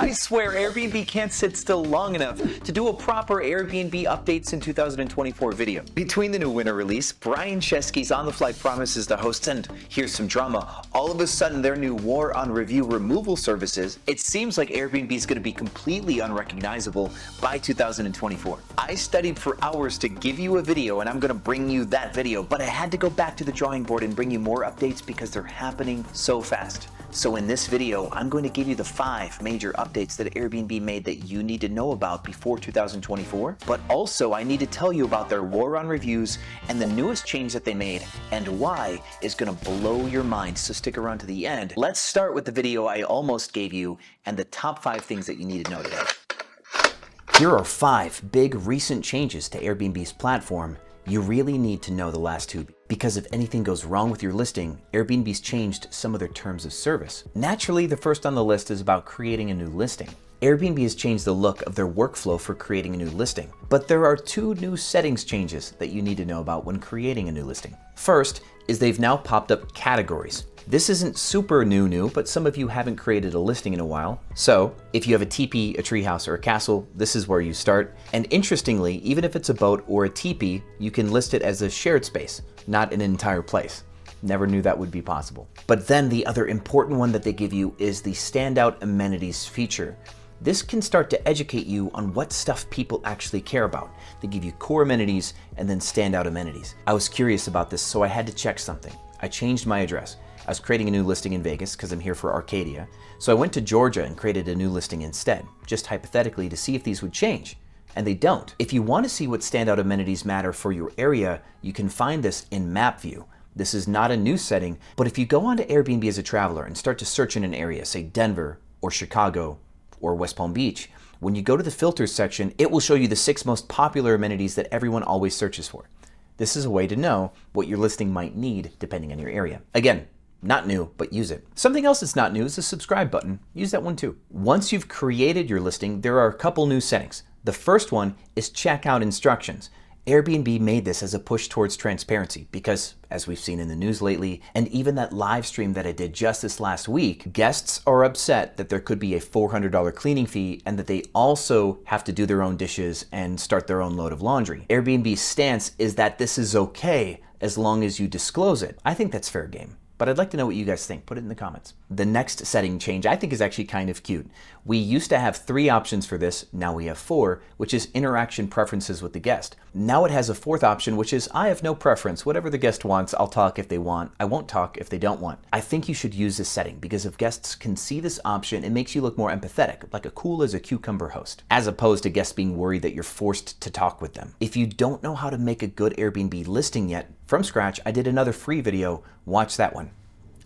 I swear Airbnb can't sit still long enough to do a proper Airbnb updates in 2024 video. Between the new winter release, Brian Chesky's on-the-fly promises to host, and here's some drama, all of a sudden their new war on review removal services, it seems like Airbnb is going to be completely unrecognizable by 2024. I studied for hours to give you a video, and I'm going to bring you that video, but I had to go back to the drawing board and bring you more updates because they're happening so fast. So in this video, I'm going to give you the 5 major updates that Airbnb made that you need to know about before 2024, but also I need to tell you about their war on reviews and the newest change that they made and why is going to blow your mind, so stick around to the end. Let's start with the video I almost gave you and the top 5 things that you need to know today. Here are 5 big recent changes to Airbnb's platform. You really need to know the last 2 because if anything goes wrong with your listing, Airbnb's changed some of their terms of service. Naturally, the first on the list is about creating a new listing. Airbnb has changed the look of their workflow for creating a new listing, but there are 2 new settings changes that you need to know about when creating a new listing. First is they've now popped up categories. This isn't super new, but some of you haven't created a listing in a while. So if you have a teepee, a treehouse, or a castle, this is where you start. And interestingly, even if it's a boat or a teepee, you can list it as a shared space, not an entire place. Never knew that would be possible. But then the other important one that they give you is the standout amenities feature. This can start to educate you on what stuff people actually care about. They give you core amenities and then standout amenities. I was curious about this, so I had to check something. I changed my address. I was creating a new listing in Vegas because I'm here for Arcadia. So I went to Georgia and created a new listing instead, just hypothetically to see if these would change. And they don't. If you want to see what standout amenities matter for your area, you can find this in map view. This is not a new setting, but if you go onto Airbnb as a traveler and start to search in an area, say Denver or Chicago or West Palm Beach, when you go to the filters section, it will show you the 6 most popular amenities that everyone always searches for. This is a way to know what your listing might need depending on your area. Again, not new, but use it. Something else that's not new is the subscribe button. Use that one too. Once you've created your listing, there are a couple new settings. The first one is checkout instructions. Airbnb made this as a push towards transparency because, as we've seen in the news lately, and even that live stream that I did just this last week, guests are upset that there could be a $400 cleaning fee and that they also have to do their own dishes and start their own load of laundry. Airbnb's stance is that this is okay as long as you disclose it. I think that's fair game. But I'd like to know what you guys think. Put it in the comments. The next setting change I think is actually kind of cute. We used to have 3 options for this, now we have 4, which is interaction preferences with the guest. Now it has a 4th option, which is I have no preference. Whatever the guest wants, I'll talk if they want. I won't talk if they don't want. I think you should use this setting because if guests can see this option, it makes you look more empathetic, like a cool as a cucumber host, as opposed to guests being worried that you're forced to talk with them. If you don't know how to make a good Airbnb listing yet, from scratch, I did another free video. Watch that one.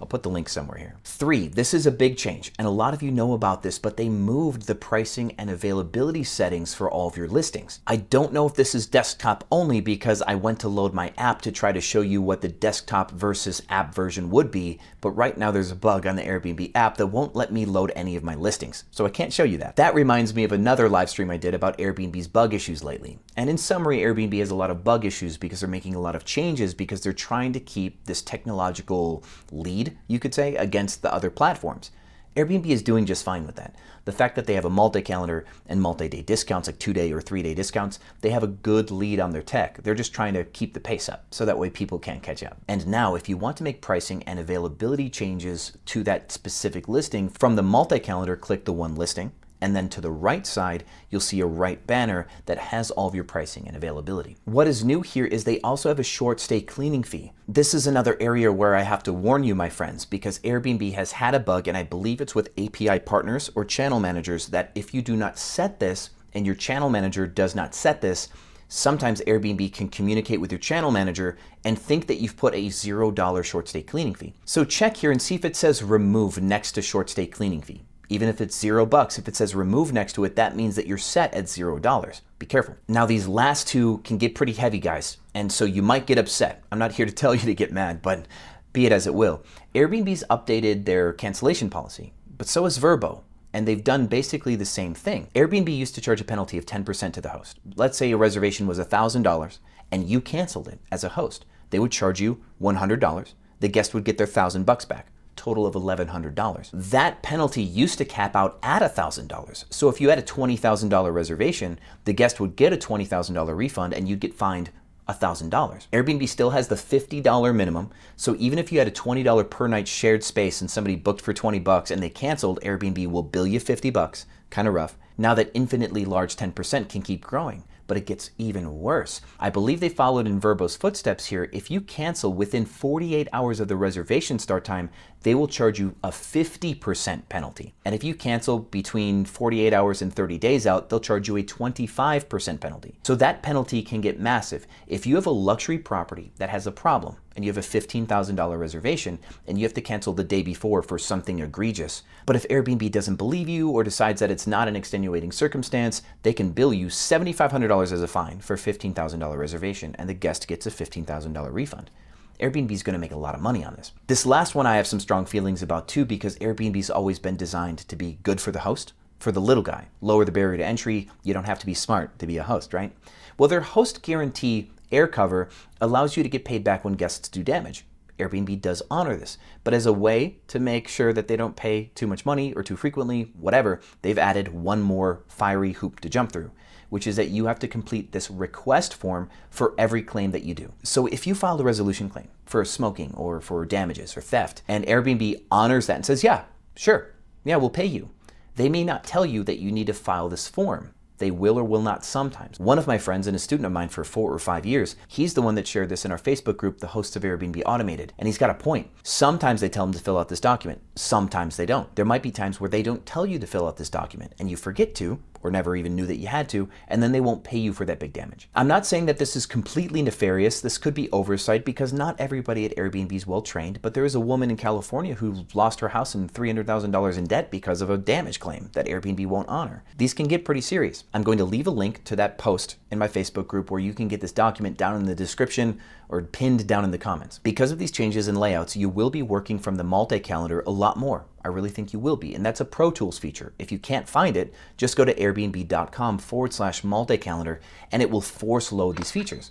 I'll put the link somewhere here. 3, this is a big change, and a lot of you know about this, but they moved the pricing and availability settings for all of your listings. I don't know if this is desktop only because I went to load my app to try to show you what the desktop versus app version would be, but right now there's a bug on the Airbnb app that won't let me load any of my listings, so I can't show you that. That reminds me of another live stream I did about Airbnb's bug issues lately. And in summary, Airbnb has a lot of bug issues because they're making a lot of changes because they're trying to keep this technological lead, you could say, against the other platforms. Airbnb is doing just fine with that. The fact that they have a multi-calendar and multi-day discounts, like 2-day or 3-day discounts, they have a good lead on their tech. They're just trying to keep the pace up so that way people can't catch up. And now if you want to make pricing and availability changes to that specific listing, from the multi-calendar, click the one listing. And then to the right side, you'll see a right banner that has all of your pricing and availability. What is new here is they also have a short stay cleaning fee. This is another area where I have to warn you, my friends, because Airbnb has had a bug, and I believe it's with API partners or channel managers, that if you do not set this and your channel manager does not set this, sometimes Airbnb can communicate with your channel manager and think that you've put a $0 short stay cleaning fee. So check here and see if it says remove next to short stay cleaning fee. Even if it's $0, if it says remove next to it, that means that you're set at $0. Be careful. Now these last 2 can get pretty heavy, guys, and so you might get upset. I'm not here to tell you to get mad, but be it as it will. Airbnb's updated their cancellation policy, but so has Vrbo, and they've done basically the same thing. Airbnb used to charge a penalty of 10% to the host. Let's say a reservation was $1,000 and you canceled it as a host. They would charge you $100. The guest would get their $1,000 back. total of $1,100. That penalty used to cap out at $1,000. So if you had a $20,000 reservation, the guest would get a $20,000 refund and you'd get fined $1,000. Airbnb still has the $50 minimum, so even if you had a $20 per night shared space and somebody booked for $20 and they canceled, Airbnb will bill you $50. Kind of rough. Now that infinitely large 10% can keep growing, but it gets even worse. I believe they followed in Vrbo's footsteps here. If you cancel within 48 hours of the reservation start time, they will charge you a 50% penalty. And if you cancel between 48 hours and 30 days out, they'll charge you a 25% penalty. So that penalty can get massive. If you have a luxury property that has a problem and you have a $15,000 reservation and you have to cancel the day before for something egregious, but if Airbnb doesn't believe you or decides that it's not an extenuating circumstance, they can bill you $7,500 as a fine for a $15,000 reservation and the guest gets a $15,000 refund. Airbnb is going to make a lot of money on this. This last one I have some strong feelings about too, because Airbnb's always been designed to be good for the host, for the little guy. Lower the barrier to entry. You don't have to be smart to be a host, right? Well, their host guarantee air cover allows you to get paid back when guests do damage. Airbnb does honor this, but as a way to make sure that they don't pay too much money or too frequently, whatever, they've added one more fiery hoop to jump through, which is that you have to complete this request form for every claim that you do. So if you filed a resolution claim for smoking or for damages or theft, and Airbnb honors that and says, yeah, sure, yeah, we'll pay you, they may not tell you that you need to file this form. They will or will not sometimes. One of my friends and a student of mine for 4 or 5 years, he's the one that shared this in our Facebook group, the hosts of Airbnb Automated, and he's got a point. Sometimes they tell him to fill out this document. Sometimes they don't. There might be times where they don't tell you to fill out this document and you forget to, or never even knew that you had to, and then they won't pay you for that big damage. I'm not saying that this is completely nefarious. This could be oversight because not everybody at Airbnb is well trained, but there is a woman in California who lost her house and $300,000 in debt because of a damage claim that Airbnb won't honor. These can get pretty serious. I'm going to leave a link to that post in my Facebook group where you can get this document down in the description or pinned down in the comments. Because of these changes in layouts, you will be working from the multi-calendar a lot more. I really think you will be, and that's a Pro Tools feature. If you can't find it, just go to airbnb.com/multi-calendar and it will force load these features.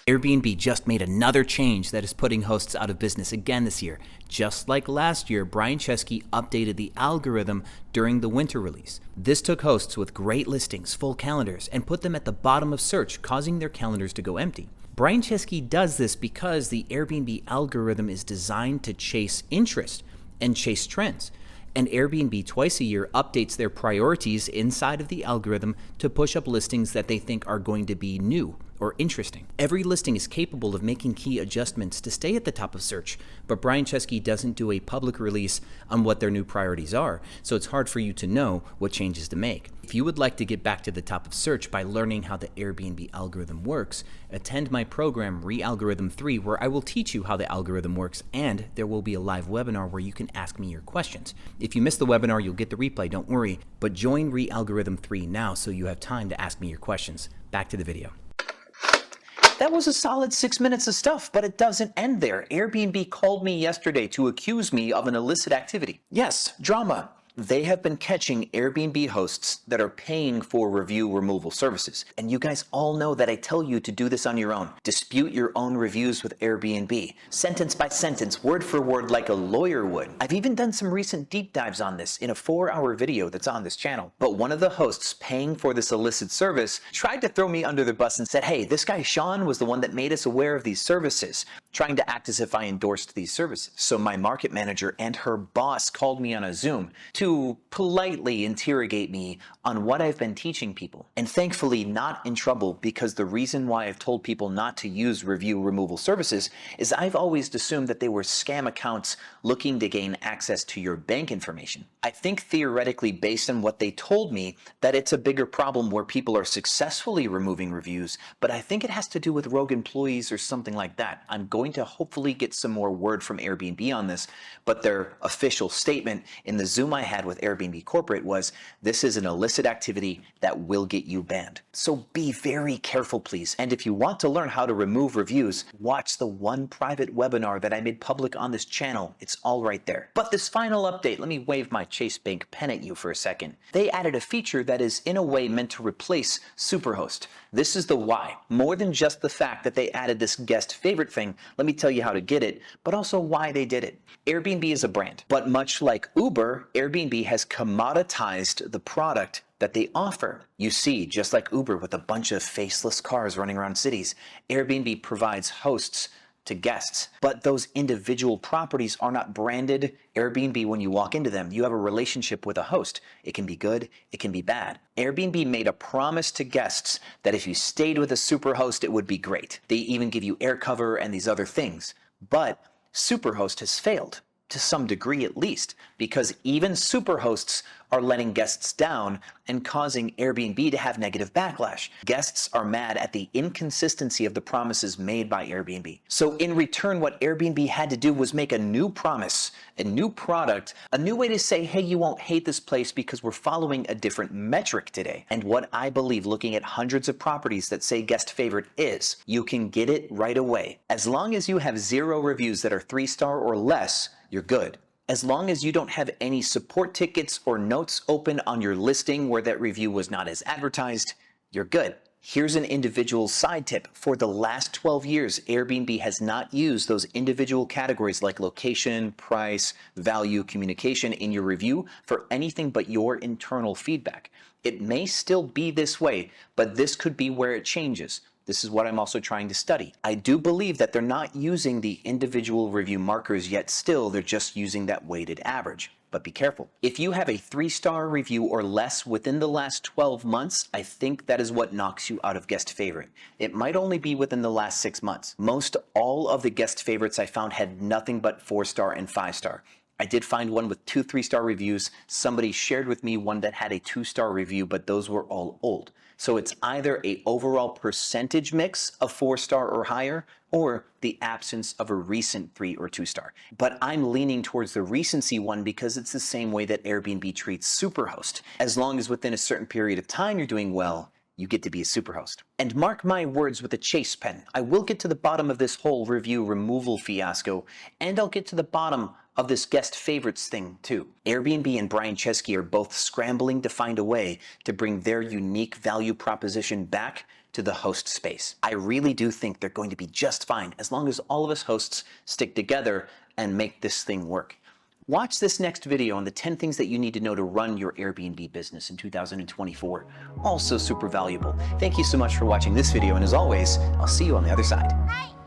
Airbnb just made another change that is putting hosts out of business again this year. Just like last year, Brian Chesky updated the algorithm during the winter release. This took hosts with great listings, full calendars, and put them at the bottom of search, causing their calendars to go empty. Brian Chesky does this because the Airbnb algorithm is designed to chase interest and chase trends. And Airbnb twice a year updates their priorities inside of the algorithm to push up listings that they think are going to be new or interesting. Every listing is capable of making key adjustments to stay at the top of search, but Brian Chesky doesn't do a public release on what their new priorities are, so it's hard for you to know what changes to make. If you would like to get back to the top of search by learning how the Airbnb algorithm works, attend my program Realgorithm 3, where I will teach you how the algorithm works, and there will be a live webinar where you can ask me your questions. If you miss the webinar, you'll get the replay, don't worry, but join Realgorithm 3 now so you have time to ask me your questions. Back to the video. That was a solid 6 minutes of stuff, but it doesn't end there. Airbnb called me yesterday to accuse me of an illicit activity. Yes, drama. They have been catching Airbnb hosts that are paying for review removal services. And you guys all know that I tell you to do this on your own. Dispute your own reviews with Airbnb, sentence by sentence, word for word, like a lawyer would. I've even done some recent deep dives on this in a 4-hour video that's on this channel. But one of the hosts paying for this illicit service tried to throw me under the bus and said, hey, this guy Sean was the one that made us aware of these services, trying to act as if I endorsed these services. So my market manager and her boss called me on a Zoom to politely interrogate me on what I've been teaching people. And thankfully not in trouble, because the reason why I've told people not to use review removal services is I've always assumed that they were scam accounts looking to gain access to your bank information. I think theoretically, based on what they told me, that it's a bigger problem where people are successfully removing reviews, but I think it has to do with rogue employees or something like that. I'm going to hopefully get some more word from Airbnb on this, but their official statement in the Zoom I had with Airbnb Corporate was, this is an illicit activity that will get you banned. So be very careful, please. And if you want to learn how to remove reviews, watch the one private webinar that I made public on this channel. It's all right there. But this final update, let me wave my Chase Bank pen at you for a second. They added a feature that is in a way meant to replace Superhost. This is the why. More than just the fact that they added this guest favorite thing, Let me tell you how to get it, but also why they did it. Airbnb is a brand, but much like Uber, Airbnb has commoditized the product that they offer. You see, just like Uber with a bunch of faceless cars running around cities, Airbnb provides hosts to guests, but those individual properties are not branded Airbnb when you walk into them. You have a relationship with a host. It can be good, it can be bad. Airbnb made a promise to guests that if you stayed with a superhost, it would be great. They even give you air cover and these other things. But Superhost has failed, to some degree at least, because even superhosts are letting guests down and causing Airbnb to have negative backlash. Guests are mad at the inconsistency of the promises made by Airbnb. So in return, what Airbnb had to do was make a new promise, a new product, a new way to say, hey, you won't hate this place because we're following a different metric today. And what I believe, looking at hundreds of properties that say guest favorite, is you can get it right away. As long as you have 0 reviews that are 3-star or less, you're good. As long as you don't have any support tickets or notes open on your listing where that review was not as advertised, you're good. Here's an individual side tip. For the last 12 years, Airbnb has not used those individual categories like location, price, value, communication in your review for anything but your internal feedback. It may still be this way, but this could be where it changes. This is what I'm also trying to study. I do believe that they're not using the individual review markers yet still, they're just using that weighted average. But be careful. If you have a 3-star review or less within the last 12 months, I think that is what knocks you out of guest favorite. It might only be within the last 6 months. Most all of the guest favorites I found had nothing but 4-star and 5-star. I did find one with 2 3-star reviews. Somebody shared with me one that had a 2-star review, but those were all old. So it's either a overall percentage mix of 4-star or higher, or the absence of a recent 3 or 2-star. But I'm leaning towards the recency one because it's the same way that Airbnb treats Superhost. As long as within a certain period of time you're doing well, you get to be a superhost. And mark my words with a chase pen. I will get to the bottom of this whole review removal fiasco, and I'll get to the bottom of this guest favorites thing too. Airbnb and Brian Chesky are both scrambling to find a way to bring their unique value proposition back to the host space. I really do think they're going to be just fine as long as all of us hosts stick together and make this thing work. Watch this next video on the 10 things that you need to know to run your Airbnb business in 2024. Also super valuable. Thank you so much for watching this video, and as always, I'll see you on the other side.